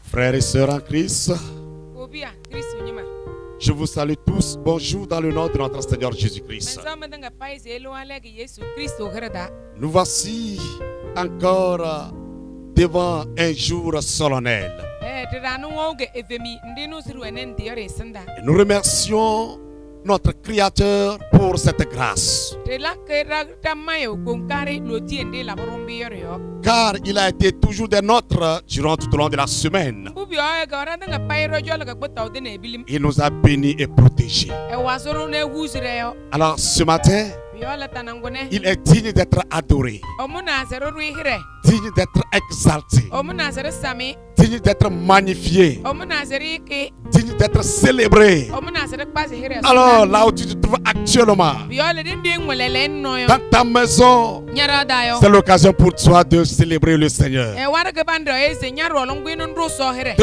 Frères et sœurs en Christ, je vous salue tous. Bonjour dans le nom de notre Seigneur Jésus-Christ. Nous voici encore devant un jour solennel. Et nous remercions notre Créateur pour cette grâce. Car il a été toujours des nôtres durant tout au long de la semaine. Il nous a bénis et protégés. Alors ce matin, il est digne d'être adoré, digne d'être exalté, digne d'être magnifié, digne d'être célébré. Alors là où tu te trouves actuellement, dans ta maison, c'est l'occasion pour toi de célébrer le Seigneur, de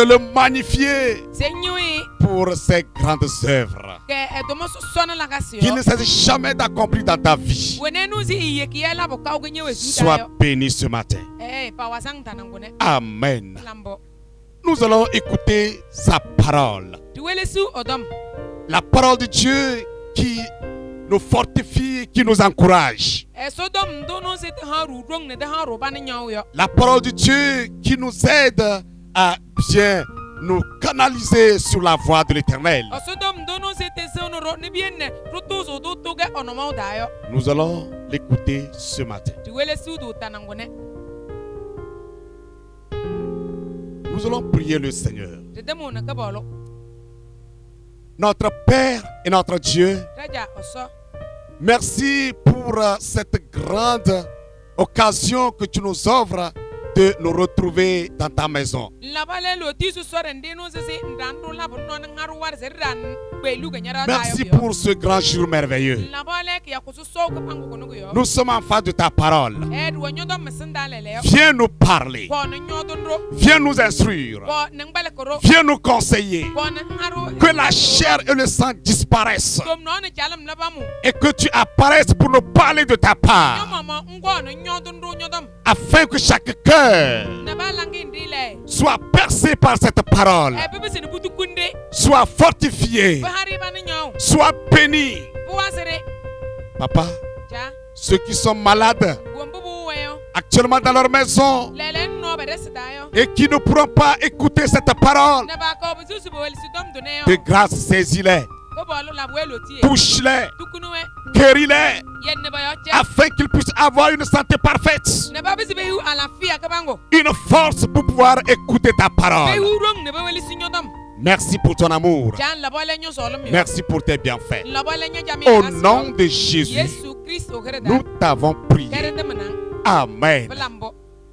le magnifier pour ses grandes œuvres qu'il ne s'agit jamais d'accomplir dans ta vie. Sois béni ce matin. Amen. Nous allons écouter sa parole. La parole de Dieu qui nous fortifie, qui nous encourage. La parole de Dieu qui nous aide à bien nous canaliser sur la voie de l'Éternel. Nous allons l'écouter ce matin. Nous allons prier le Seigneur. Notre Père et notre Dieu, merci pour cette grande occasion que tu nous offres de nous retrouver dans ta maison. Merci pour ce grand jour merveilleux. Nous sommes en face de ta parole. Viens nous parler. Viens nous instruire. Viens nous conseiller. Que la chair et le sang disparaissent. Et que tu apparaisses pour nous parler de ta part. Afin que chaque cœur soit percé par cette parole, soit fortifié, soit béni. Papa, ceux qui sont malades actuellement dans leur maison et qui ne pourront pas écouter cette parole, de grâce saisis-les, touche-les, guéris-les, afin qu'ils puissent avoir une santé parfaite, une force pour pouvoir écouter ta parole. Merci pour ton amour. Merci pour tes bienfaits. Au nom de Jésus, nous t'avons prié. Amen.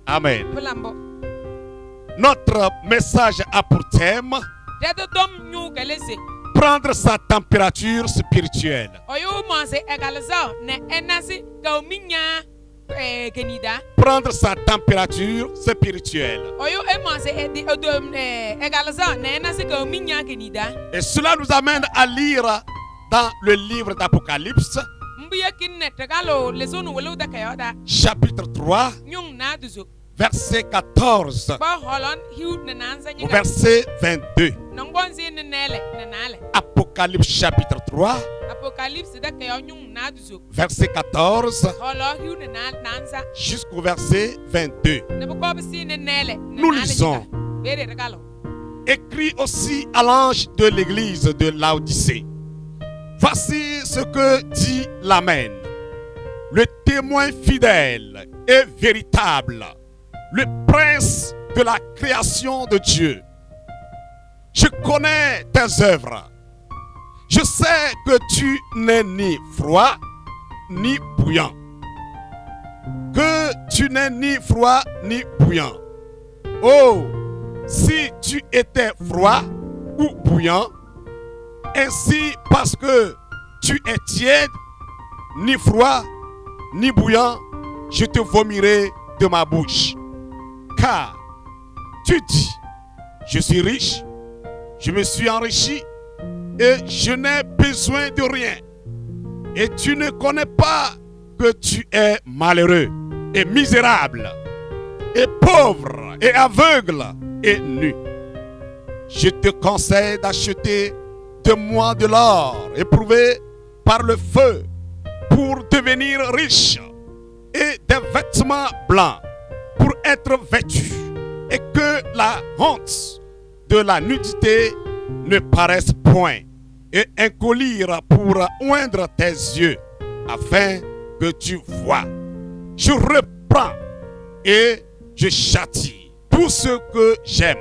Amen. Notre message a pour thème prendre sa température spirituelle. Prendre sa température spirituelle. Et cela nous amène à lire dans le livre d'Apocalypse, chapitre 3, verset 14 au verset 22. Apocalypse chapitre 3, verset 14 jusqu'au verset 22. Nous lisons. Écrit aussi à l'ange de l'église de Laodicée. Voici ce que dit l'Amen, le témoin fidèle et véritable, le prince de la création de Dieu. Je connais tes œuvres. Je sais que tu n'es ni froid ni bouillant. Que tu n'es ni froid ni bouillant. Oh, si tu étais froid ou bouillant, ainsi parce que tu es tiède ni froid, ni bouillant, je te vomirai de ma bouche. Car tu dis, je suis riche, je me suis enrichi et je n'ai besoin de rien. Et tu ne connais pas que tu es malheureux et misérable et pauvre et aveugle et nu. Je te conseille d'acheter de moi de l'or éprouvé par le feu pour devenir riche et des vêtements blancs pour être vêtu et que la honte de la nudité ne paraisse point et un collier pour oindre tes yeux afin que tu vois. Je reprends et je châtie tout ce que j'aime.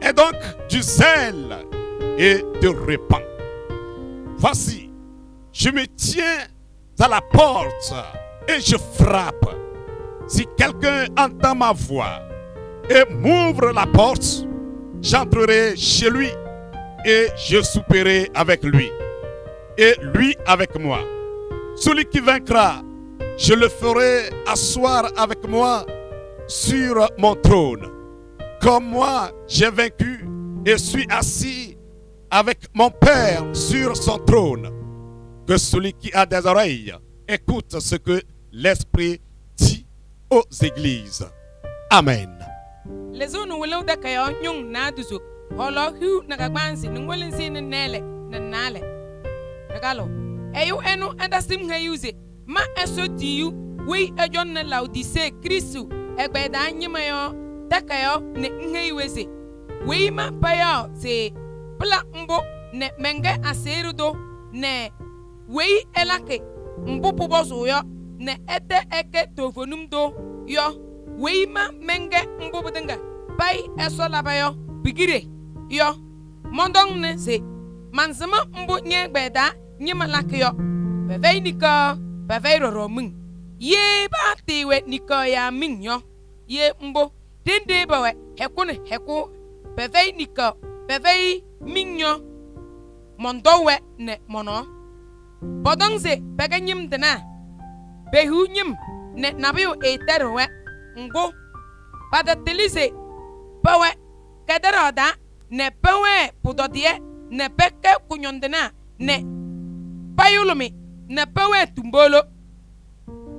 Et donc du zèle et te répands. Voici, je me tiens à la porte et je frappe. Si quelqu'un entend ma voix et m'ouvre la porte, j'entrerai chez lui et je souperai avec lui et lui avec moi. Celui qui vaincra, je le ferai asseoir avec moi sur mon trône. Comme moi, j'ai vaincu et suis assis avec mon Père sur son trône. Que celui qui a des oreilles écoute ce que l'Esprit dit aux églises. Amen. Les zones où l'on a young naduzo, holo hu nagabansi, nungolin nele, nanale. Regalo. Eyo eno adasim hayuze, ma eso diu, we a John Laodice, Christu, egbeda nyimayo, takayo, ne nhayueze. We ma payo, se, pla mbo, ne menge aserudo, ne, we elake, mbo pobozo yo, ne ete eke tofonum do, yo. Weima menge mbubudenga pai eso labayo bigire yo mondong ne se mansama mbu nye gbeda nye malakyo bevei nika bevei roroming ye ba tewe nika ya min yo ye mbo dende bawe hekune heku bevei nika bevei min yo mondowe ne mono bodong se beganyim dena behu nyim ne nabiu eterwe ngo pada telise pawe kadaroda ne pawe pudodie ne peke kunyondena ne payulumi ne pawe tumbolo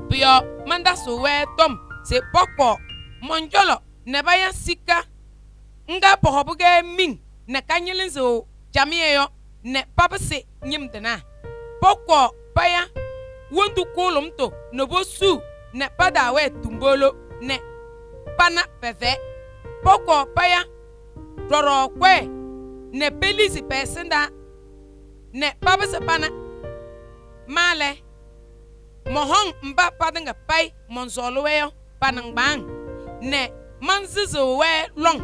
pio manda suwe tom se pokpo monjolo ne baya sika nga pohobuge min ne kanyelinzo jamieyo ne papase nyimdena pokpo paya wondu kolumto no bosu ne pada we tumbolo ne pana peve poko paya roro kwe ne pelisi pesenda ne babese pana male mohong mba padanga pai monzoloweyo panang bang ne manzizo we long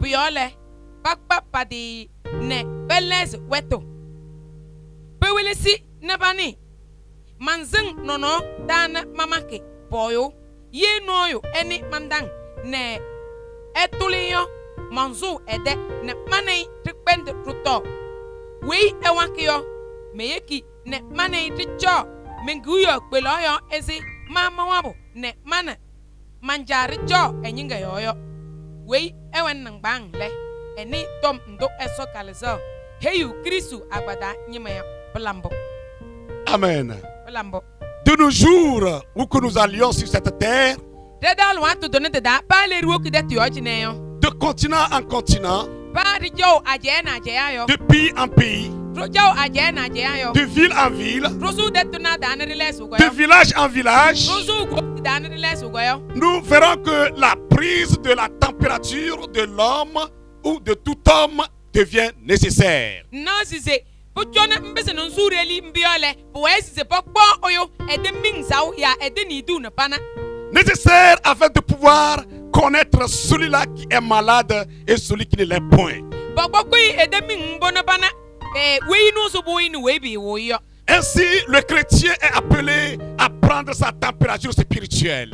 piole pakpa padi ne beles weto pewelesi ne bani manzing nono dana mamake boyo ye noyo eni mandang ne etuliyo manzu ede ne manei tripende truto we ewakiyo meyeki ne manei tricho menguyo kweloyo ezi mama wabo ne mana manjari cho enyinga yoyo we ewen nang bang le eni tom ndo eso kalezo heyu Kristu agbada nyimaya blambo. Amen. Blambo. De nos jours où que nous allions sur cette terre, de continent en continent, de pays en pays, de ville en ville, de village en village, nous verrons que la prise de la température de l'homme ou de tout homme devient nécessaire. Nécessaire afin de pouvoir connaître celui-là qui est malade et celui qui ne l'est point. Ainsi, le chrétien est appelé à prendre prendre sa température spirituelle.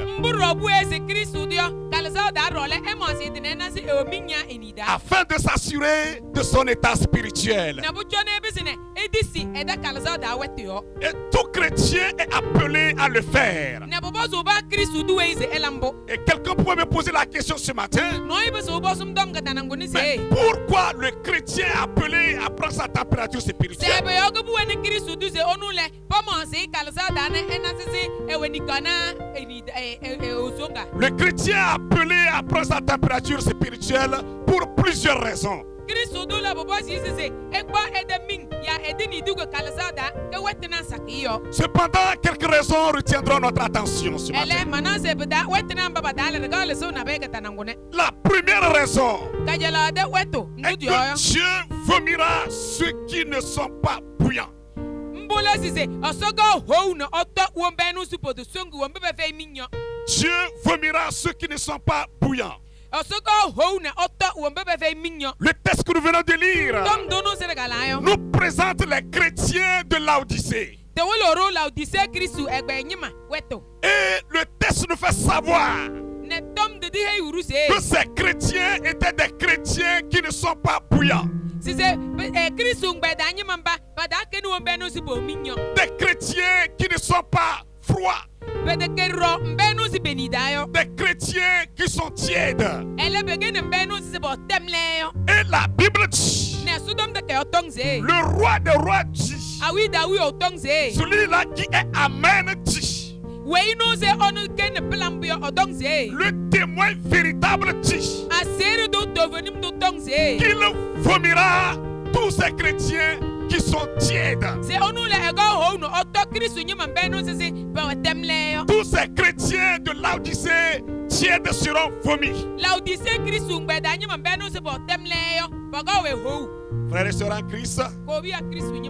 Afin de s'assurer de son état spirituel. Et tout chrétien est appelé à le faire. Et quelqu'un pourrait me poser la question ce matin. Mais pourquoi le chrétien est appelé à prendre sa température spirituelle? Le chrétien est appelé à prendre sa température spirituelle pour plusieurs raisons. Cependant, quelques raisons retiendront notre attention ce matin. La première raison est que Dieu vomira ceux qui ne sont pas bouillants. Dieu vomira ceux qui ne sont pas bouillants. Le texte que nous venons de lire nous présente les chrétiens de Laodicée. Et le texte nous fait savoir que ces chrétiens étaient des chrétiens qui ne sont pas bouillants. Des chrétiens qui ne sont pas froids. Des chrétiens qui sont tièdes. Et la Bible dit, le roi des rois dit, celui-là qui est Amen dit, le témoin véritable dit qu'il vomira tous ces chrétiens qui sont tièdes. Tous ces chrétiens de Laodicée tièdes seront vomis. Frères et sœurs en Christ,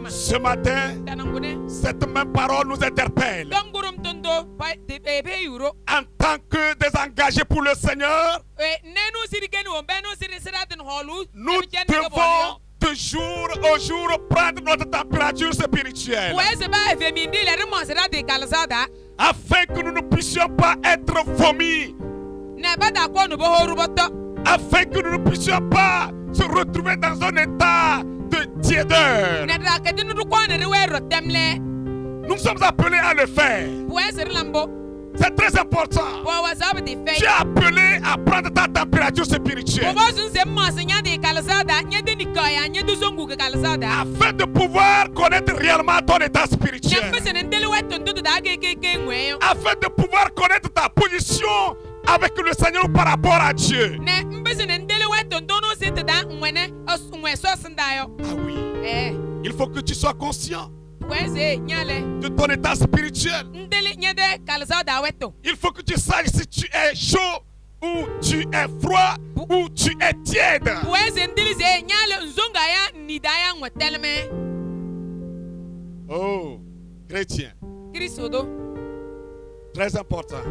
ce matin, cette même parole nous interpelle. En tant que désengagés pour le Seigneur, nous devons de jour au jour prendre notre température spirituelle. Afin que nous ne puissions pas être vomis. Afin que nous ne puissions pas se retrouver dans un état de tiédeur. Nous sommes appelés à le faire. C'est très important. Tu es appelé à prendre ta température spirituelle. Afin de pouvoir connaître réellement ton état spirituel. Afin de pouvoir connaître ta position avec le Seigneur par rapport à Dieu. Ah oui. Il faut que tu sois conscient de ton état spirituel. Il faut que tu saches si tu es chaud ou tu es froid ou tu es tiède. Oh, chrétien. Très important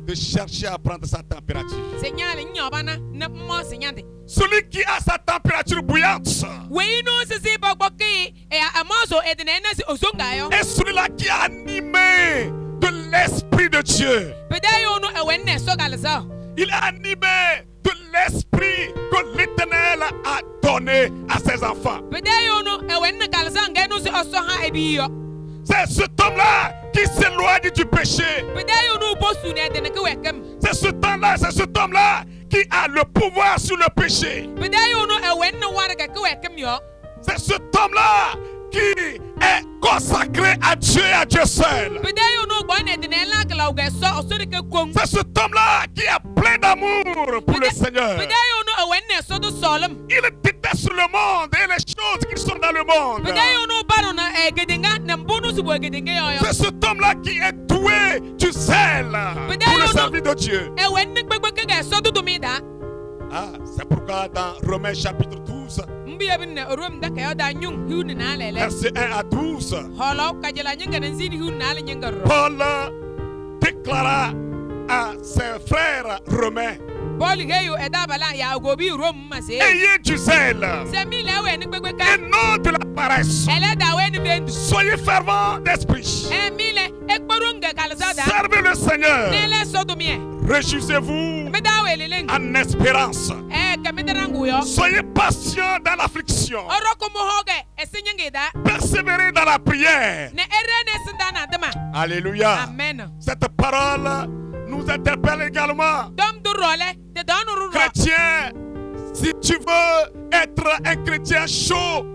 de chercher à prendre sa température. Celui qui a sa température bouillante est celui-là qui est animé de l'Esprit de Dieu. Il est animé de l'Esprit que l'Éternel a donné à ses enfants. C'est cet homme-là qui s'éloigne du péché. C'est cet homme-là qui a le pouvoir sur le péché. C'est cet homme-là qui est consacré à Dieu et à Dieu seul. C'est cet homme-là qui est plein d'amour pour le Seigneur. Il déteste le monde et les choses qui sont dans le monde. C'est cet homme-là qui est doué du zèle pour le service de Dieu. Ah, c'est pourquoi dans Romains chapitre 12, versets 1 à 12, Paul déclara à ses frères romains: ayez du zèle et non de la paresse. Soyez fervents d'esprit. Seigneur. Réjouissez-vous en espérance. Soyez patients dans l'affliction. Persévérez dans la prière. Alléluia. Amen. Cette parole nous interpelle également. Chrétien, si tu veux être un chrétien chaud,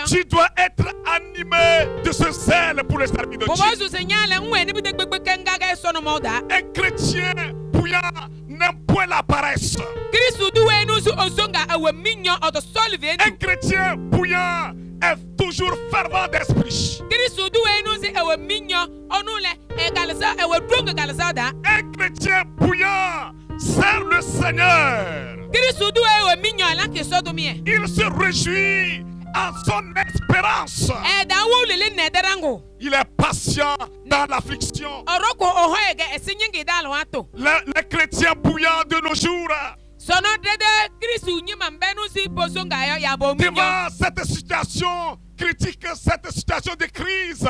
tu dois être animé de ce zèle pour le service de Dieu. Un chrétien bouillant n'aime point la paresse. Un chrétien bouillant est toujours fervent d'esprit. Un chrétien bouillant sert le Seigneur. Il se réjouit en son espérance. Il est patient dans l'affliction. Les chrétiens bouillants de nos jours, devant cette situation critique, cette situation de crise,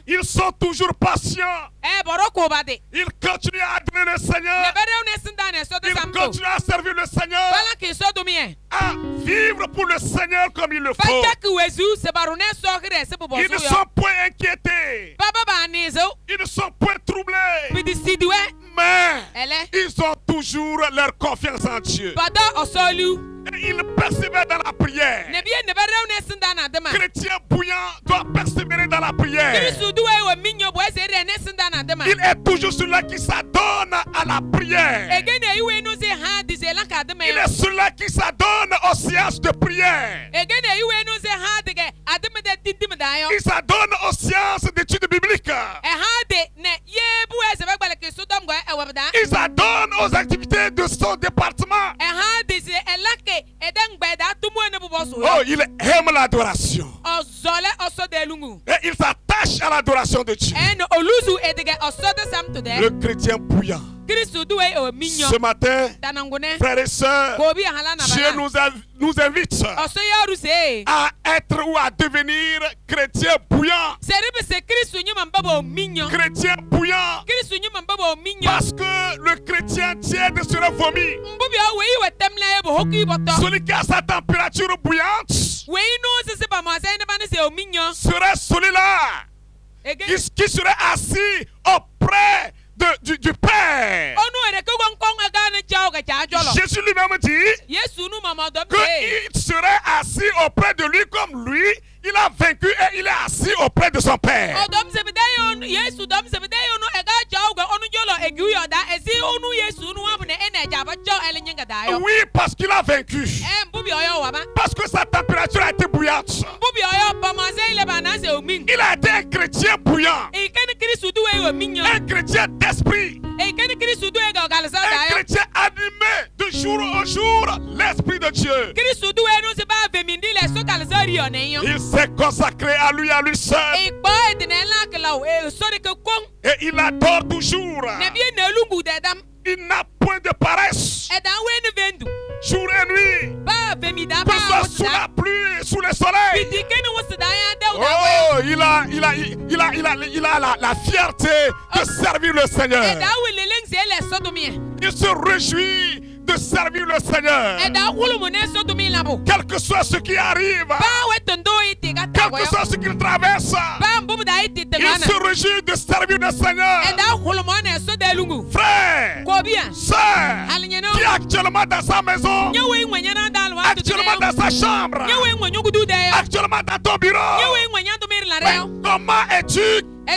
ils sont toujours patients. Ils continuent à adorer le Seigneur. Ils continuent à servir le Seigneur, à vivre pour le Seigneur comme il le faut. Ils ne sont point inquiétés. Ils ne sont point troublés. Mais ils ont toujours leur confiance en Dieu. Et ils persévèrent dans la prière. Chrétien bouillant doit persévérer dans la prière. Il est toujours celui-là qui s'adonne à la prière. Il est celui-là qui s'adonne aux séances de prière. Il s'adonne aux séances d'études bibliques. Il s'adonne aux activités de son département. Oh, il aime l'adoration. Et il s'attache à l'adoration de Dieu. Le chrétien bouillant. Ce matin, frères et sœurs, Dieu nous invite à être ou à devenir chrétien bouillant. Chrétien bouillant. Parce que le chrétien tiède sera vomi. Celui qui a sa température bouillante serait celui-là qui serait assis auprès du Père. Jésus lui-même dit qu'il serait assis auprès de lui comme lui. Il a vaincu et il est assis auprès de son Père. Oui, parce qu'il a vaincu. Parce que sa température a été bouillante. Il a été un chrétien bouillant. Un chrétien d'esprit. Un chrétien animé de jour au jour l'esprit de Dieu. Il s'est consacré à lui seul. Et il adore toujours. Il n'a point de paresse. Jour et nuit. Que ce soit sous la pluie et sous le soleil. Oh, il a la fierté de servir le Seigneur. Il se réjouit de servir le Seigneur. Quel que soit ce qui arrive, quel que soit ce qu'il traverse, il se réjouit de servir le Seigneur. Frère, sœur, qui est actuellement dans sa maison, actuellement dans sa chambre, actuellement dans ton bureau, mais comment es-tu? Tu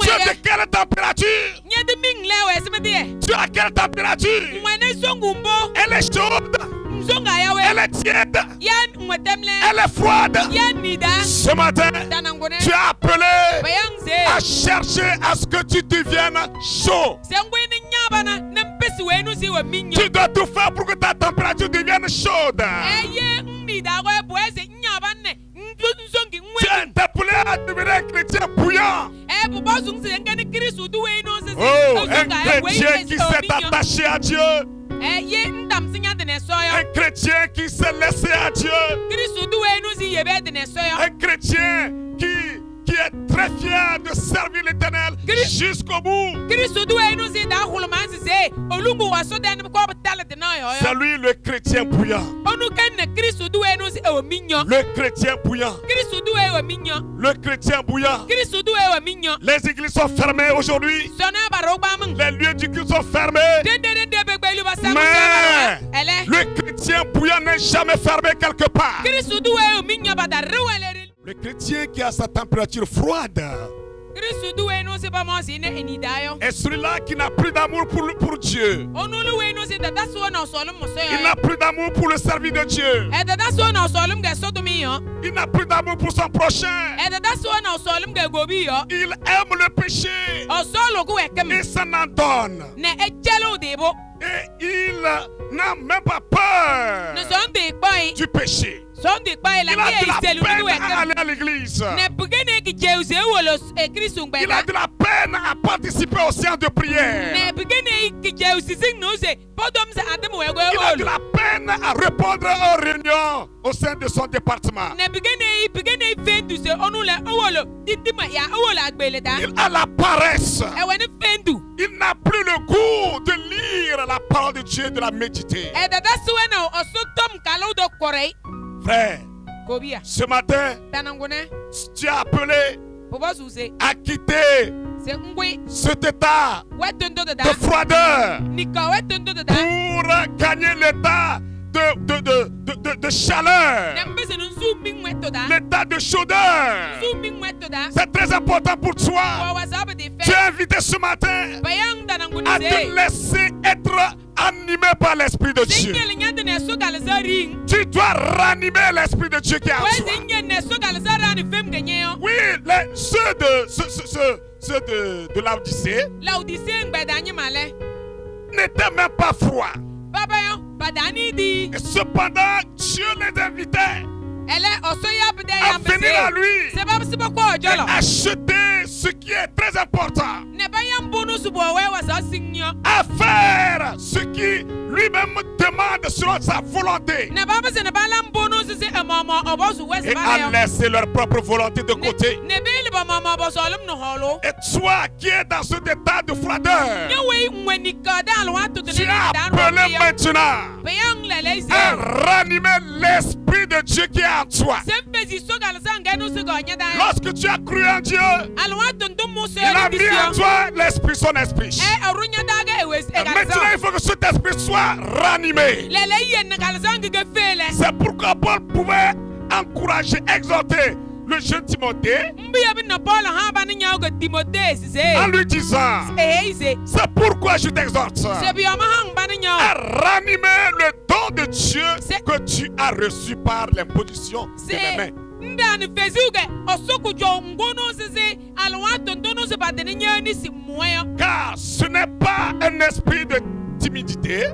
es de quelle température? Tu as quelle température? Elle est chaude. Elle est tiède. Elle est froide. Ce matin, tu es appelé à chercher à ce que tu deviennes chaud. Tu dois tout faire pour que ta température devienne chaude. Tu es appelé à devenir un chrétien bouillant. Oh, un chrétien qui s'est attaché à Dieu. Un chrétien qui s'est laissé à Dieu. Un chrétien qui est très fier de servir l'Éternel jusqu'au bout. C'est lui le chrétien bouillant. Le chrétien bouillant. Le chrétien bouillant. Les églises sont fermées aujourd'hui. Les lieux du culte sont fermés. Mais le chrétien bouillant n'est jamais fermé quelque part. Le chrétien qui a sa température froide est celui-là qui n'a plus d'amour pour Dieu. Il n'a plus d'amour pour le service de Dieu. Il n'a plus d'amour pour son prochain. Il aime le péché. Il s'en en donne. Et il n'a même pas peur du péché. Il a de la peine à aller à l'église. Il a de la peine à participer aux séances de prière. Il a de la peine à répondre aux réunions au sein de son département. Il a la paresse. Il n'a plus le goût de lire la parole de Dieu et de la méditer. Frère, ce matin, tu as appelé à quitter cet état de froideur pour gagner l'état de chaleur, l'état de chaudeur. C'est très important pour toi. Tu es invité ce matin à te laisser être animé par l'Esprit de Dieu. Tu dois ranimer l'Esprit de Dieu qui est en toi. Oui, ceux de l'Odyssée n'étaient même pas froids. Et cependant, Dieu les invitait à venir à lui et acheter ce qui est très important, à faire ce qui lui-même demande selon sa volonté, et à laisser leur propre volonté de côté. Et toi qui es dans cet état de froideur, tu es appelé maintenant à ranimer l'Esprit de Dieu qui est en toi. Lorsque tu as cru en Dieu, il a mis en toi l'Esprit, son Esprit. Et maintenant, il faut que cet Esprit soit ranimé. C'est pourquoi Paul pouvait encourager, exhorter le jeune Timothée en lui disant: c'est pourquoi je t'exhorte à ranimer le don de Dieu que tu as reçu par l'imposition de mes mains. Car ce n'est pas un esprit de timidité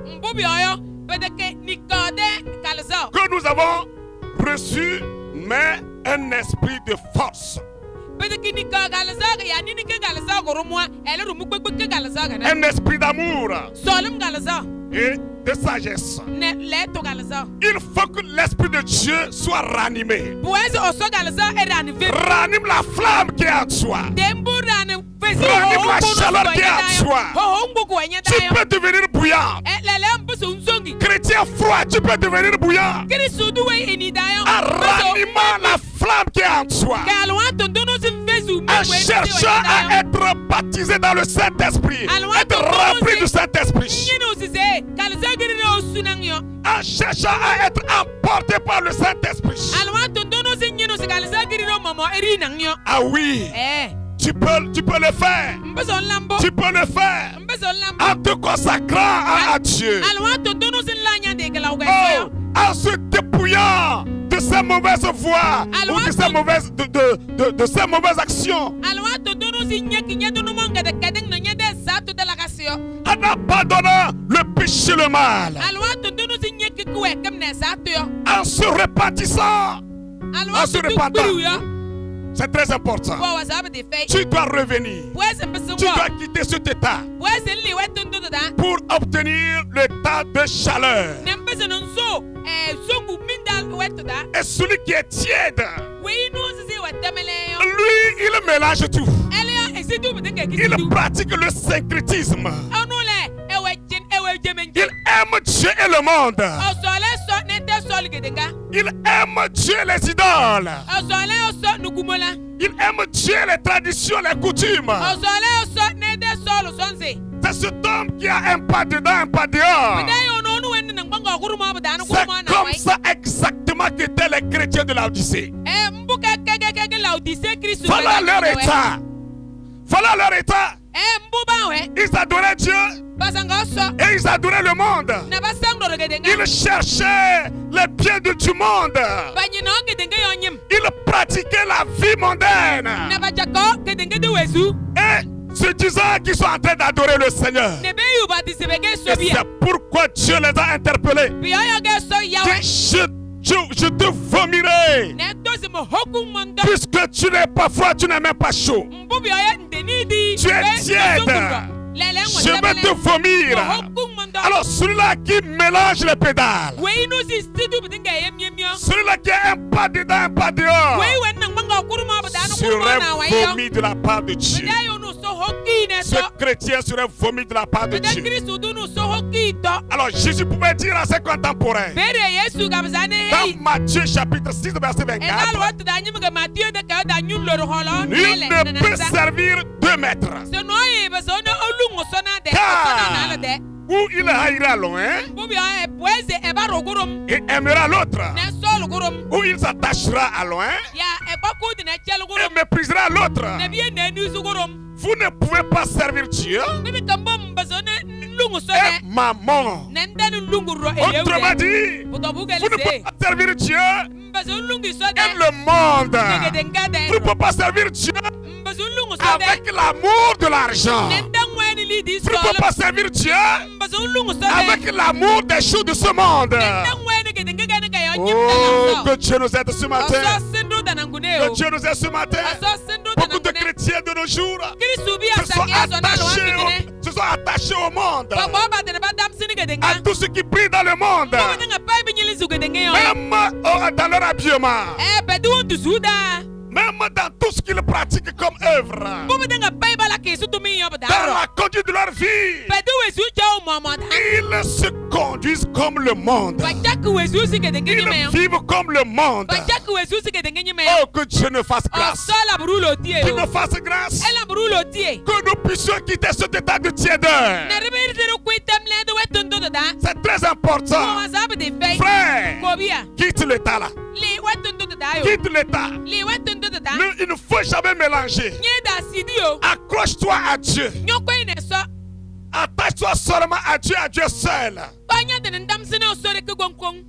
que nous avons reçu, mais un esprit de force, un esprit d'amour et de sagesse. Il faut que l'Esprit de Dieu soit ranimé. Ranime la flamme qui est en toi. Ranime la chaleur qui est en toi. Tu peux devenir bouillant. Chrétien froid, tu peux devenir bouillant. En ranimant la flamme qui est en toi. En cherchant à être baptisé dans le Saint-Esprit. Être rempli du Saint-Esprit. En cherchant à être emporté par le Saint-Esprit. Ah oui. Tu peux le faire. Tu peux le faire en te consacrant à Dieu. Oh, en se dépouillant de ces mauvaises voies ou de ces mauvaises actions. En abandonnant le péché, le mal. En se repentant. C'est très important. Tu dois revenir. Tu dois quitter cet état pour obtenir l'état de chaleur. Et celui qui est tiède, wei nu sisi wa temele yo lui, il mélange tout. ele esidu bidinga Il kisidu pratique le syncrétisme. onule ewe jemen Il aime Dieu et le monde. osole so nete sol gedinga Il aime Dieu et les idoles. osole oso nukumola Il aime Dieu et les traditions, les coutumes. osole oso nete sol sonse C'est cet homme qui a un pas dedans, un pas dehors. bidayo no nu wen nang banga kuruma budana C'est kuruma na comme wai ça exactement qu'étaient les chrétiens de l'Odyssée. mbuka keke laudise Christ Voilà leur état. Voilà leur état. mbuba we Ils adoraient Dieu basanga oso et ils adoraient le monde. na basangdo gedinga Ils cherchaient les biens du monde. banyino gedinga yonyim Ils pratiquaient la vie mondaine. na bajako gedinga de wezu Et se disant qu'ils sont en train d'adorer le Seigneur. ne be yu batise bege Et sobia c'est pourquoi Dieu les a interpellés. biyoyo ge so yawe Je te vomirai. ne dozi mo hoku mondo Puisque tu n'es pas froid, tu n'es même pas chaud. mbu biyoyo ndeni di Tu es tiède. Je vais te vomir. Alors celui-là qui mélange les pédales. wei nu si stidu bidinga yemyemyo Celui-là qui a un pas dedans, un pas dehors. wei wen nang banga kuruma budana kuruma na Serait wai yo vomi de la part de Dieu. bidayo nu so hoki ne Ce so chrétien serait vomi de la part de bidan Dieu. Christ du nu so hoki to Alors Jésus pouvait dire à ses contemporains. bere yesu gabzane hey Dans Matthieu chapitre 6 verset enal 24. wat da nyim ga Matthieu de ka da nyun lor holo Nul nele ne peut servir 2 maîtres. se no ye be so na olungu so na de Car so na na de ou il haïra loin mbu biyoyo e boise e baro gurum et aimera l'autre. ne sol gurum Ou il s'attachera à loin ya e baku de na chel et gurum méprisera l'autre. ne biye ne nu su gurum Vous ne pouvez pas servir Dieu bibi kambom bazo ne lungu so et ne maman. nendanu lungu ro Autrement dit, buto bugeli vous ne pouvez se pas servir Dieu bazo lungu so et de le monde. ngede Vous ngade ne pouvez pas servir Dieu bazo lungu so de avec l'amour de l'argent. nendang weni li di Vous ne pouvez so pas servir Dieu bazo lungu so de avec l'amour des choses de ce monde. nendang weni gede ngade ga yo nyim Oh, dana que Dieu nous aide ce so matin. oso sindu danangune Que o Dieu nous aide ce matin. oso sindu Beaucoup de danangune chrétiens de nos jours Christu bi se sont asaki so na lo attachés, amigene se sont attachés au monde, babo ba de ba dam sini gede à nga tout ce qui brille dans le monde, babo nga pa bi nyili su gede nga yo même dans leur habillement, bedu on dusuda même dans tout ce qu'ils pratiquent comme œuvre, babo nga pa ba la ke su to mi yo ba dans daro la conduite de leur vie. bedu we su jaw mama da Ils se conduisent comme le monde. ba jak we su si gede ngi me Ils vivent comme le monde. ba jak we su si gede ngi me Oh, que Dieu nous fasse o grâce. so la brulo tie Qu'il o nous fasse grâce. ela brulo tie Que nous puissions quitter cet état de tiédeur. na ribe ru kwitem le de wetundo da C'est très mo important. wasabe de fei Frère, ko bia quitte l'état là. li wetundo da yo Quitte l'état. li wetundo da Il ne faut jamais mélanger. nye da sidi o Accroche-toi à Dieu. nyoko ine so Attache-toi seulement à Dieu seul. Tonya de ndam sene osore ke gonkon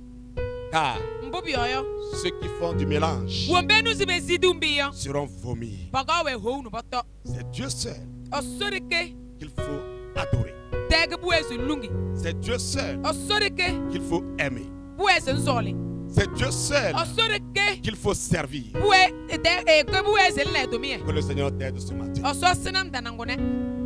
Car mbobi oyo ceux qui font du mélange wombe nu zibe zidumbi yo seront vomis. baga we ho nu boto C'est Dieu seul osore ke qu'il faut adorer. tege buezu lungi C'est Dieu seul osore ke qu'il faut aimer. buezu nzoli C'est Dieu seul osore ke qu'il faut servir. bue te ke buezu le domi Que le Seigneur t'aide ce matin. oso sinam danangone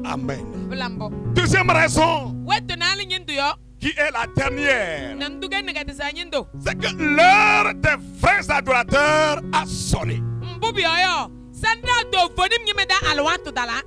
Amen. blambo Deuxième raison, wetu na ali nyindu yo qui est la dernière, nanduge nega disa nyindo c'est que l'heure des vrais adorateurs a sonné. mbobi oyo sanda do vonim nyimeda alwatu dala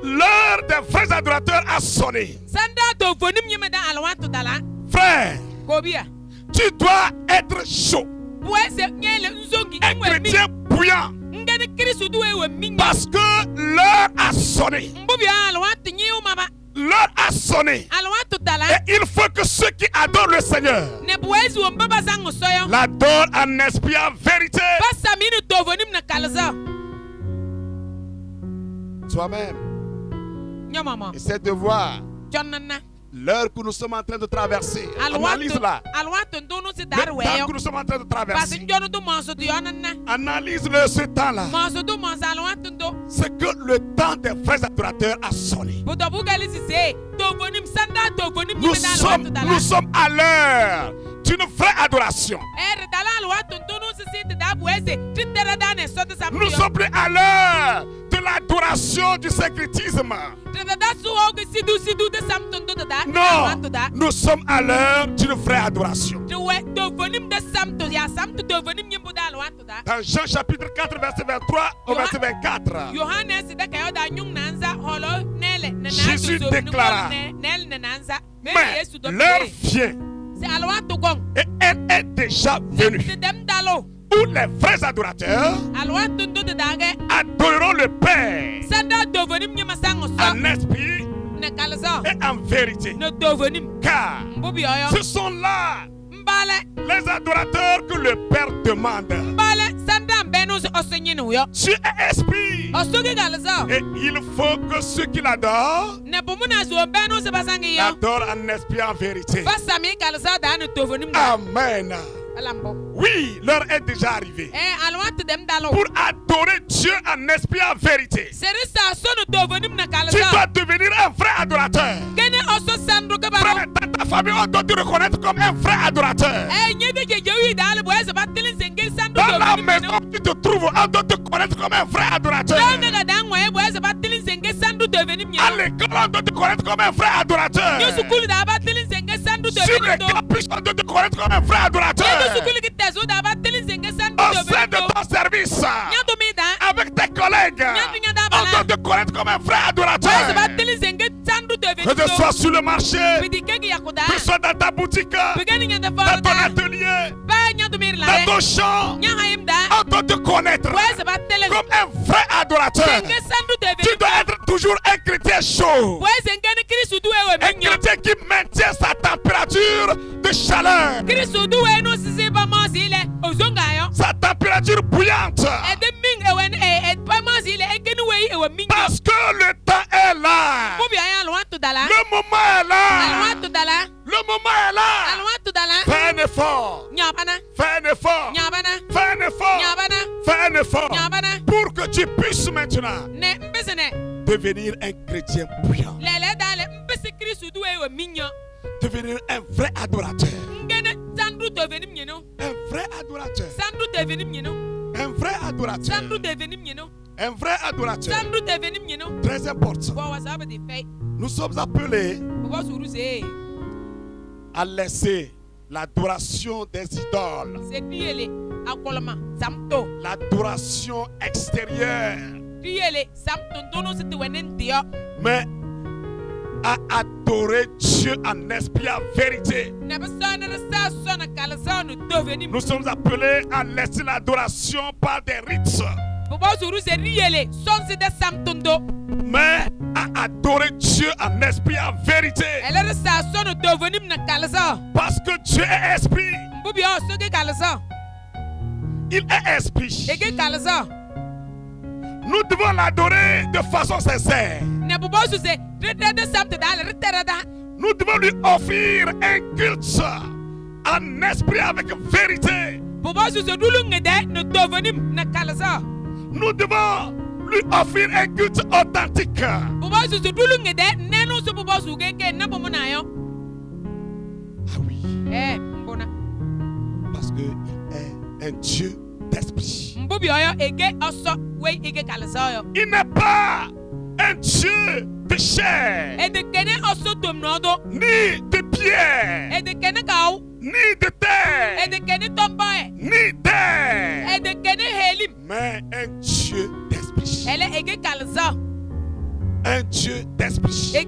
L'heure des vrais adorateurs a sonné. sanda do vonim nyimeda alwatu dala Frère, kobia tu dois être chaud. buezu nyele nzongi Un nwe mi chrétien bouillant. ngene kristu duwe we minya Parce que l'heure a sonné. mbobi alwatu nyiu mama L'heure a sonné. alwatu dala Et il faut que ceux qui adorent le Seigneur ne buezu wombaba zangu soyo l'adorent en esprit et en vérité. basa minu do vonim na kalza Toi-même, nyamama essaie de voir jonnana l'heure que nous sommes en train de traverser. Analyse-la. alwatu ndunu si Le dar temps weyo que nous sommes en train de basi traverser. njonu du monsu du yonana Analyse-le ce temps-là. monsu du monsu alwatu ndo C'est que le temps des vrais adorateurs a sonné. buto bugali si se do vonim sanda do vonim nyimeda alwatu dala Nous sommes à l'heure d'une vraie adoration. dala alwatu ndunu si si da bueze tindera dane sote Nous sampiyo ne sommes plus à l'heure de l'adoration du syncrétisme. da su ogu sidu de samtundo da Non, alwatu da nous sommes à l'heure d'une vraie adoration. tu Dans Jean chapitre 4, verset 23 au verset 24. Jésus déclara, mais l'heure vient et elle est déjà venue où les vrais adorateurs adoreront le Père en esprit et en vérité. Car ce sont là les adorateurs que le Père demande. Dieu est esprit. Et il faut que ceux qui l'adorent l'adorent en esprit et en vérité. Amen. Oui, l'heure est déjà arrivée pour adorer Dieu en esprit et en vérité. Tu dois devenir un vrai adorateur. Dans ta famille, on doit te reconnaître comme un vrai adorateur. Dans la maison où tu te trouves, on doit te connaître comme un vrai adorateur. À l'école, on doit te connaître comme un vrai adorateur. Sur les campus, on doit te connaître comme un vrai adorateur. Au sein de ton service, avec tes collègues, on doit te connaître comme un vrai adorateur. Que ce soit sur le marché, que ce soit dans ta boutique, dans ton atelier, dans ton champ, on doit te connaître comme un vrai adorateur. Tu dois être toujours un chrétien chaud, un chrétien qui maintient sa température de chaleur, sa température bouillante, parce que le temps est là, le moment est là, le moment est là. Fais un effort, fais un effort, fais un effort, fais un effort pour que tu puisses maintenant devenir un chrétien bouillant, devenir un vrai adorateur, un vrai adorateur, un vrai adorateur, un vrai adorateur. Très important. Nous sommes appelés à laisser l'adoration des idoles, l'adoration extérieure, mais à adorer Dieu en esprit et en vérité. Nous sommes appelés à laisser l'adoration par des rites, mais à adorer Dieu en esprit et en vérité. Parce que Dieu est esprit. Il est esprit. Nous devons l'adorer de façon sincère. Nous devons lui offrir un culte en esprit avec vérité. Nous devons lui offrir un culte authentique. Ah oui. Parce qu'il est un Dieu d'esprit. Il n'est pas un Dieu de chair, ni de pierre, ni de terre, ni d'air, mais un Dieu d'esprit. Un Dieu d'esprit.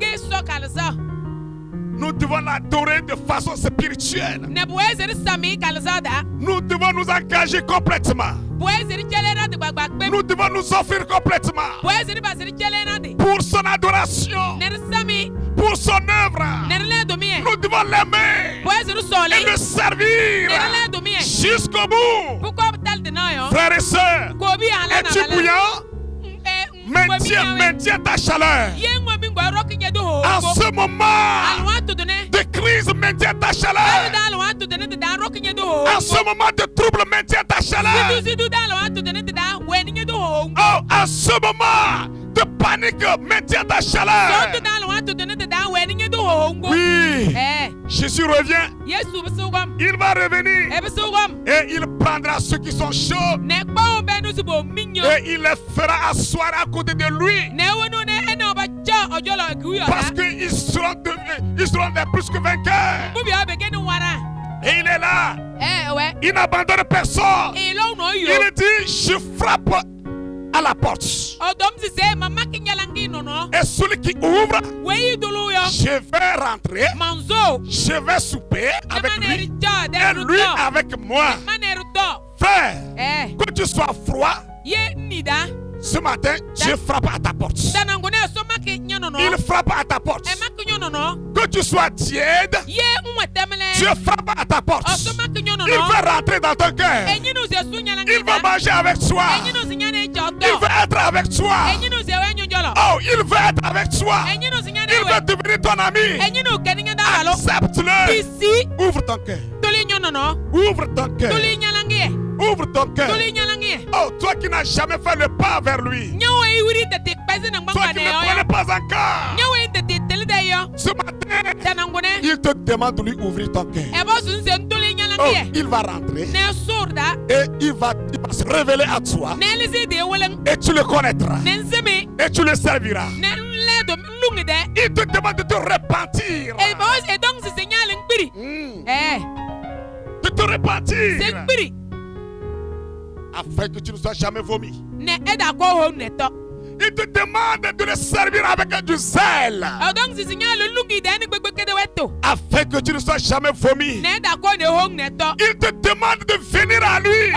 Nous devons l'adorer de façon spirituelle. Nous devons nous engager complètement. Nous devons nous offrir complètement pour son adoration, pour son œuvre. Nous devons l'aimer et le servir jusqu'au bout. Frères et sœurs, es-tu bouillant? Maintiens ta chaleur. En ce moment de crise, maintiens ta chaleur. En ce moment de trouble, maintiens ta chaleur. Oh, en ce moment de panique, maintiens ta chaleur. Oui, Jésus revient. Il va revenir et il prendra ceux qui sont chauds et il les fera asseoir à côté de lui. Parce qu'ils seront des plus que vainqueurs. Et il est là. Ouais. Il n'abandonne personne. Et là, on a eu. Il dit, je frappe à la porte. Et celui qui ouvre, je vais rentrer. Je vais souper avec lui. Et lui avec moi. Frère, que tu sois froid, ce matin, Dieu frappe à ta porte. Il frappe à ta porte. Que tu sois tiède, Dieu frappe à ta porte. Il veut rentrer dans ton cœur. Il veut manger avec toi. Il veut être avec toi. Oh, il veut être avec toi. Il veut devenir ton ami. Accepte-le. Ouvre ton cœur. Ouvre ton cœur. Ouvre ton cœur. Oh, toi qui n'as jamais fait le pas vers lui. Toi qui ne connais pas encore. Ce matin, il te demande de lui ouvrir ton cœur. Oh, il va rentrer. Et il va se révéler à toi. Et tu le connaîtras. Et tu le serviras. Il te demande de te repentir. De te repentir. Afin que tu ne sois jamais vomi. Il te demande de le servir avec du zèle. Afin que tu ne sois jamais vomi. Il te demande de venir à lui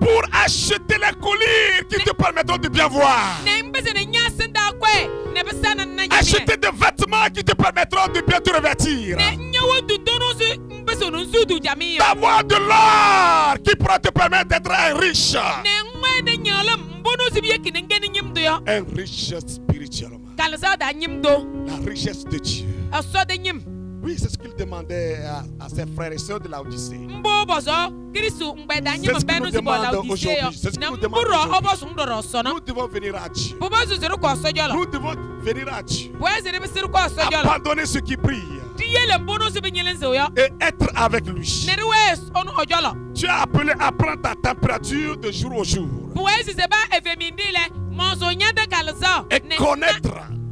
pour acheter les colliers qui te permettront de bien voir. Acheter des vêtements qui te permettront de bien te revêtir. D'avoir de l'or qui pourra te permettre d'être un riche. Un riche spirituellement. La richesse de Dieu. Oui, c'est ce qu'il demandait à ses frères et sœurs de Laodicée. C'est ce qu'il nous demande aujourd'hui. C'est ce qu'il nous demande aujourd'hui. Nous devons venir à Dieu. Nous devons venir à Dieu. Abandonner ce qui brille. Et être avec lui. Tu es appelé à prendre ta température de jour au jour. Et connaître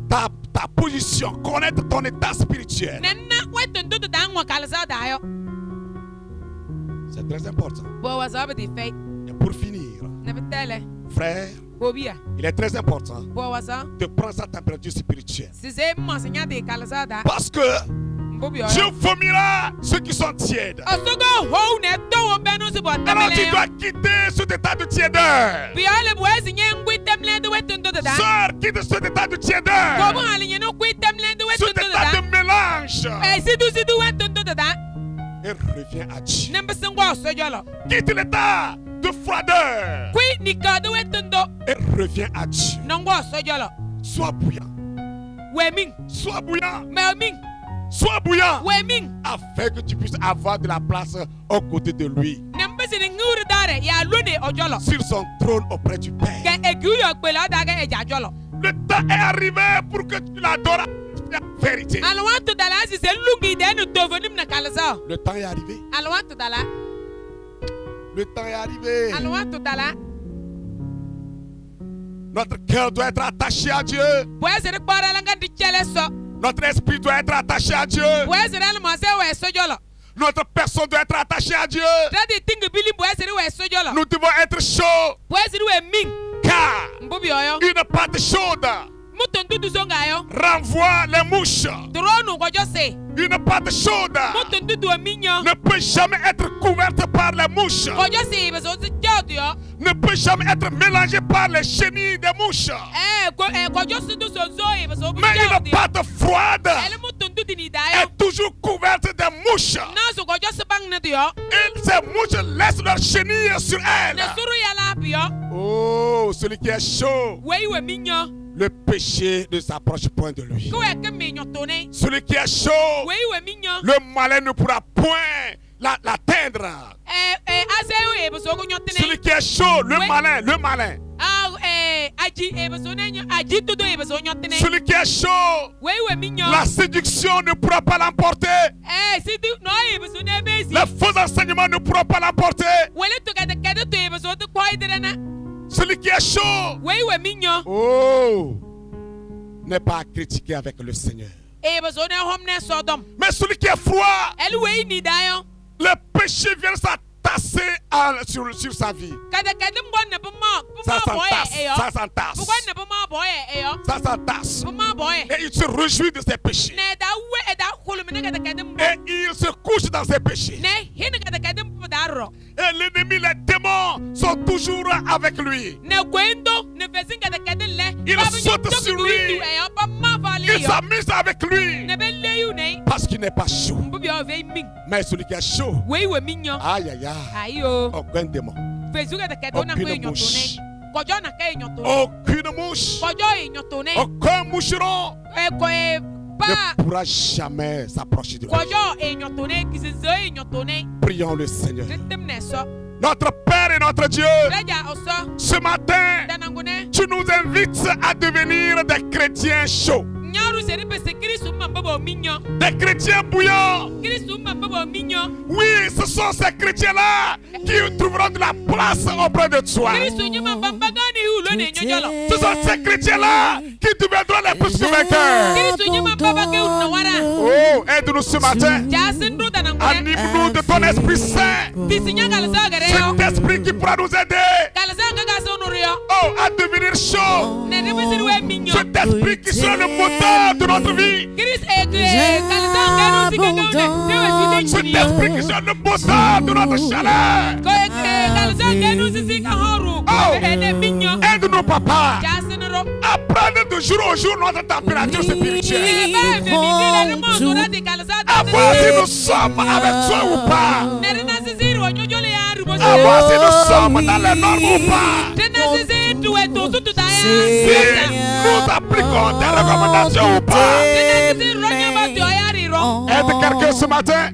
ta position, connaître ton état spirituel. C'est très important. Et pour finir, frère, il est très important de prendre sa température spirituelle. Parce que Dieu vomira ceux qui sont tièdes. Alors tu dois quitter cet état de tièdeur. Sœur, quitte cet état de tièdeur. Cet état de mélange. Et reviens à Dieu. Quitte l'état de froideur. Et reviens à Dieu. Sois bouillant. Sois bouillant. Sois bouillant. Afin que tu puisses avoir de la place aux côtés de lui. Sur son trône auprès du Père. Le temps est arrivé pour que tu l'adores la vérité. Le temps est arrivé. Le temps est arrivé. Notre cœur doit être attaché à Dieu. Notre esprit doit être attaché à Dieu. Notre personne doit être attachée à Dieu. Nous devons être chauds. Car une pâte chaude renvoie les mouches. Une pâte chaude ne peut jamais être couverte par les mouches. Ne peut jamais être mélangée par les chenilles des mouches. Mais une pâte froide est toujours couverte de mouches. Et ces mouches laissent leurs chenilles sur elle. Oh, celui qui est chaud, le péché ne s'approche point de lui. Celui qui est chaud, le malin ne pourra point l'atteindre. Celui qui est chaud, le malin. Celui qui est chaud, la séduction ne pourra pas l'emporter. Les faux enseignements ne pourront pas l'emporter. Celui qui est chaud, oh, n'est pas à critiquer avec le Seigneur. e ba zo ne hom ne Sodom Mais celui qui est froid, elu we ni dayo le péché vient s'attasser sur sa vie. kada kadim gon ne bu Ça ma boye s'entasse, e yo ça bu s'entasse, gon ne bu ma boye e yo ça s'entasse. bu ma boye Et il se réjouit de ses péchés. ne da we e da khulu ne kada kadim Et il se couche dans ses péchés. ne hin kada kadim bu daro Et l'ennemi, les démons sont toujours avec lui. ne gwendo ne vezin kada kadim le Il saute sur lui. e yo ba ma vale Il yo s'amuse avec lui. ne be leyu ne Parce qu'il n'est pas chaud. bu bi o ve min Mais celui qui est chaud, we we minyo aïe aïe aïe, ayo aucun démon, vezu kada kadim na ko aucune nyoto mouche, ne kojo na ka nyoto aucune mouche, kojo nyoto ne aucun moucheron e ko e ba ne pourra jamais s'approcher de lui. kojo nyoto ne kizizo nyoto ne Prions le Seigneur. tetem ne so Notre Père et notre Dieu, reja oso ce matin, danangune tu nous invites à devenir des chrétiens chauds, nyaru seri pese kristu mambabo minyo des chrétiens bouillants. kristu mambabo minyo Oui, ce sont ces chrétiens-là qui trouveront de la place auprès de toi. kristu nyuma bambagani hulo ne nyojolo Ce sont ces chrétiens-là qui deviendront les plus vainqueurs. kristu nyuma babage unna wara Oh, aide-nous ce matin. jasindu danangune Anime-nous de ton Esprit Saint. tisinya galza gare yo Cet esprit qui pourra nous aider, galza gaga sonurio oh, à devenir chaud. ne rebesiri we minyo Cet esprit qui sera le moteur de notre vie. krist galza ganu sikagaune dewe Cet sudin esprit qui sera le moteur de notre chaleur. ko galza ganu sisika horu Oh. ene minyo Aide-nous, papa, jasinro à prendre de jour au jour notre température spirituelle. À voir si nous sommes avec toi ou pas. À voir si nous sommes dans les normes ou pas. Si nous appliquons tes recommandations ou pas. Aide quelqu'un ce matin.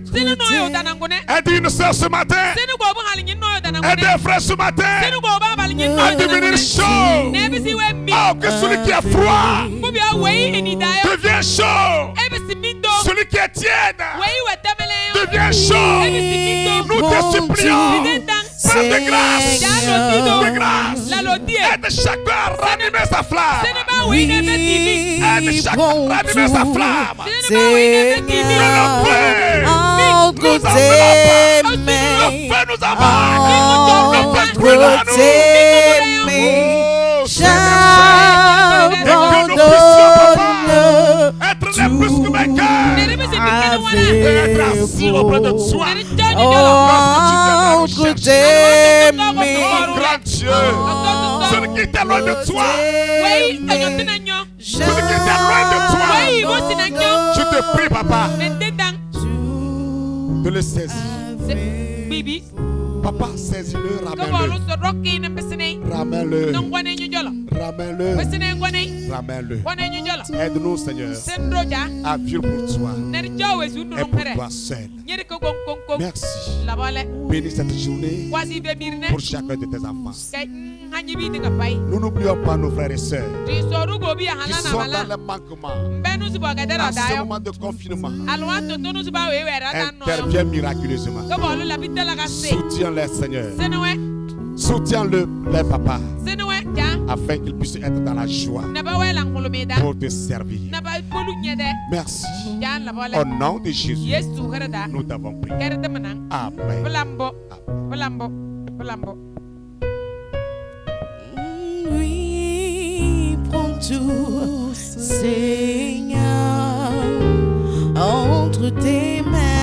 Aide une soeur ce matin. Aide un frère ce matin. À devenir chaud. Oh, que celui qui est froid devient chaud. Celui qui est tiède devient chaud. Nous te supplions. Prends de grâce. De grâce. Aide chacun à ranimer sa flamme. Aide chacun à ranimer sa flamme. Le feu nous avale. Le feu brûle en nous. Oh, Seigneur, et que nous puissions, papa, être les plus que vainqueurs et être assis auprès de toi. Oh, grand Dieu, celui qui était loin de toi, celui qui était loin de toi, je te prie, papa, de le saisir. Bibi, Papa, saisis-le, ramène-le. Ramène-le. Ramène-le. Ramène-le. Aide-nous, Seigneur, à vivre pour toi et pour toi seul. Merci. Bénis cette journée pour chacun de tes enfants. Nous n'oublions pas nos frères et sœurs qui sont dans le manquement. À ce moment de confinement, interviens miraculeusement. Soutiens-les, Seigneur. Soutiens-le, les papas, afin qu'ils puissent être dans la joie pour te servir. Merci. Au nom de Jésus, nous t'avons prié. Amen. Oui, prends tout, Seigneur, entre tes mains.